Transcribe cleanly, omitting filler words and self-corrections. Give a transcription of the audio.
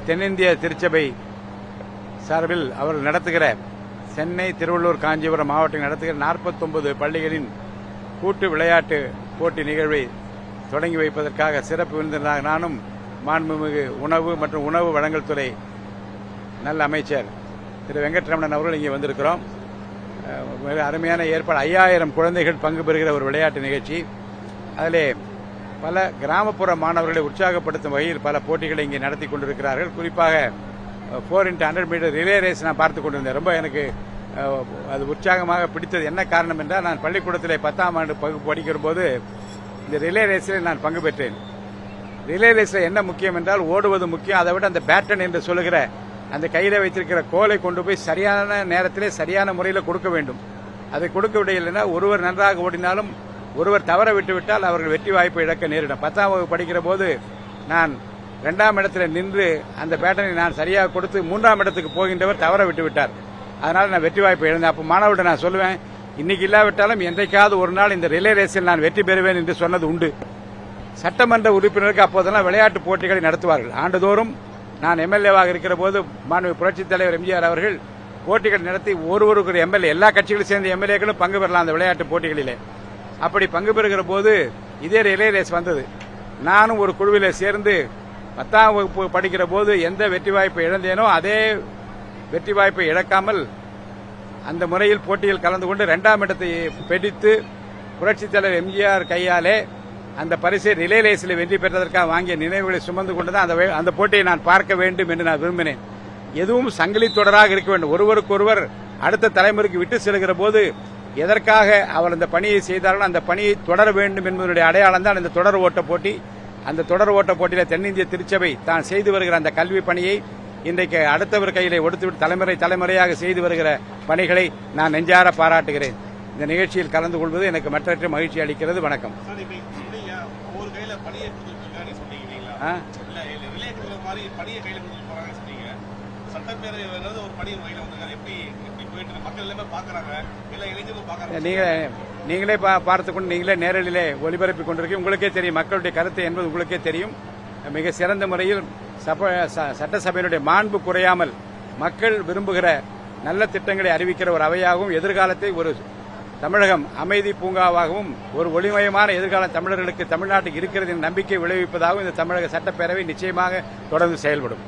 தென்னிந்திய திருச்சபை சார்பில் அவர்கள் நடத்துகிற சென்னை, திருவள்ளூர், காஞ்சிபுரம் மாவட்டங்கள் நடத்துகிற 49 பள்ளிகளின் கூட்டு விளையாட்டு போட்டி நிகழ்வை தொடங்கி வைப்பதற்காக சிறப்பு விருந்தினராக நானும் மாண்புமிகு உணவு மற்றும் உணவு வழங்கல் துறை நல்ல அமைச்சர் திரு வெங்கட்ரமணன் அவர்கள் இங்கே வந்திருக்கிறோம். மிக அருமையான ஏற்பாடு. 5000 குழந்தைகள் பங்கு பெறுகிற ஒரு விளையாட்டு நிகழ்ச்சி. அதிலே பல கிராமப்புற மாணவர்களை உற்சாகப்படுத்தும் வகையில் பல போட்டிகளை இங்கே நடத்தி கொண்டிருக்கிறார்கள். குறிப்பாக 4x100 மீட்டர் ரிலே ரேஸ் நான் பார்த்துக் கொண்டிருந்தேன். ரொம்ப எனக்கு அது உற்சாகமாக பிடித்தது. என்ன காரணம் என்றால், நான் பள்ளிக்கூடத்திலே 10ஆம் ஆண்டு படிக்கிற போது இந்த ரிலே ரேஸில் நான் பங்கு பெற்றேன். ரிலே ரேஸில் என்ன முக்கியம் என்றால், ஓடுவது முக்கியம். அதை விட அந்த பேட்டன் என்று சொல்லுகிற அந்த கையில் வைத்திருக்கிற கோலை கொண்டு போய் சரியான நேரத்திலே சரியான முறையில் கொடுக்க வேண்டும். அதை கொடுக்க விடையில்லைன்னா ஒருவர் நன்றாக ஓடினாலும் ஒருவர் தவற விட்டுவிட்டால் அவர்கள் வெற்றி வாய்ப்பை இழக்க நேரிடும். 10ஆம் வகுப்பு படிக்கிற போது நான் 2ஆம் இடத்தில் நின்று அந்த பேட்டனை நான் சரியாக கொடுத்து 3ஆம் இடத்துக்கு போகின்றவர் தவற விட்டுவிட்டார். அதனால் நான் வெற்றி வாய்ப்பை இழந்தேன். அப்போ மாணவர்கிட்ட நான் சொல்லுவேன், இன்னைக்கு இல்லாவிட்டாலும் என்றைக்காவது ஒரு நாள் இந்த ரிலே ரேஸில் நான் வெற்றி பெறுவேன் என்று சொன்னது உண்டு. சட்டமன்ற உறுப்பினருக்கு அப்போதெல்லாம் விளையாட்டு போட்டிகளை நடத்துவார்கள். ஆண்டுதோறும் நான் எம்எல்ஏவாக இருக்கிற போது மாண்புமிகு புரட்சித் தலைவர் எம்ஜிஆர் அவர்கள் போட்டிகள் நடத்தி ஒருவருக்கு எம்எல்ஏ, எல்லா கட்சிகளும் சேர்ந்த எம்எல்ஏக்களும் பங்கு பெறலாம் அந்த விளையாட்டு போட்டிகளிலே. அப்படி பங்கு பெறுகிற போது இதே ரிலே ரேஸ் வந்தது. நானும் ஒரு குழுவிலே சேர்ந்து 10ஆம் வகுப்பு படிக்கிற போது எந்த வெற்றி வாய்ப்பை இழந்தேனோ அதே வெற்றி வாய்ப்பை இழக்காமல் அந்த முறையில் போட்டியில் கலந்து கொண்டு 2ஆம் இடத்தை பிடித்து புரட்சித் தலைவர் எம்ஜிஆர் கையாலே அந்த பரிசை ரிலே ரேஸில் வெற்றி பெற்றதற்காக வாங்கிய நினைவுகளை சுமந்து கொண்டுதான் அந்த போட்டியை நான் பார்க்க வேண்டும் என்று நான் விரும்பினேன். எதுவும் சங்கிலி தொடராக இருக்க வேண்டும். ஒருவருக்கொருவர் அடுத்த தலைமுறைக்கு விட்டு செல்கிற போது எதற்காக அவர் அந்த பணியை செய்தார்களோ அந்த பணியை தொடர வேண்டும் என்பதனுடைய அடையாளம் தான் இந்த தொடர் ஓட்ட போட்டி. அந்த தொடர் ஓட்ட போட்டியில் தென்னிந்திய திருச்சபை தான் செய்து வருகிற அந்த கல்வி பணியை இன்றைக்கு அடுத்தவர் கையிலே ஒடுத்துவிட்டு தலைமுறையாக செய்து வருகிற பணிகளை நான் நெஞ்சார பாராட்டுகிறேன். இந்த நிகழ்ச்சியில் கலந்து கொள்வது எனக்கு மற்றற்ற மகிழ்ச்சி அளிக்கிறது. வணக்கம். நீங்களே பார்த்துக்கொண்டு நீங்களே நேரடியிலே ஒலிபரப்பிக் கொண்டிருக்கீங்க. உங்களுக்கே தெரியும் மக்களுடைய கருத்து என்பது உங்களுக்கே தெரியும். மிக சிறந்த முறையில் சட்டசபையினுடைய மாண்பு குறையாமல் மக்கள் விரும்புகிற நல்ல திட்டங்களை அறிவிக்கிற ஒரு அவையாகவும், எதிர்காலத்தை ஒரு தமிழகம் அமைதி பூங்காவாகவும் ஒரு ஒளிமயமான எதிர்காலம் தமிழர்களுக்கு தமிழ்நாட்டுக்கு இருக்கிறது என்ற நம்பிக்கை விளைவிப்பதாகவும் இந்த தமிழக சட்டப்பேரவை நிச்சயமாக தொடர்ந்து செயல்படும்.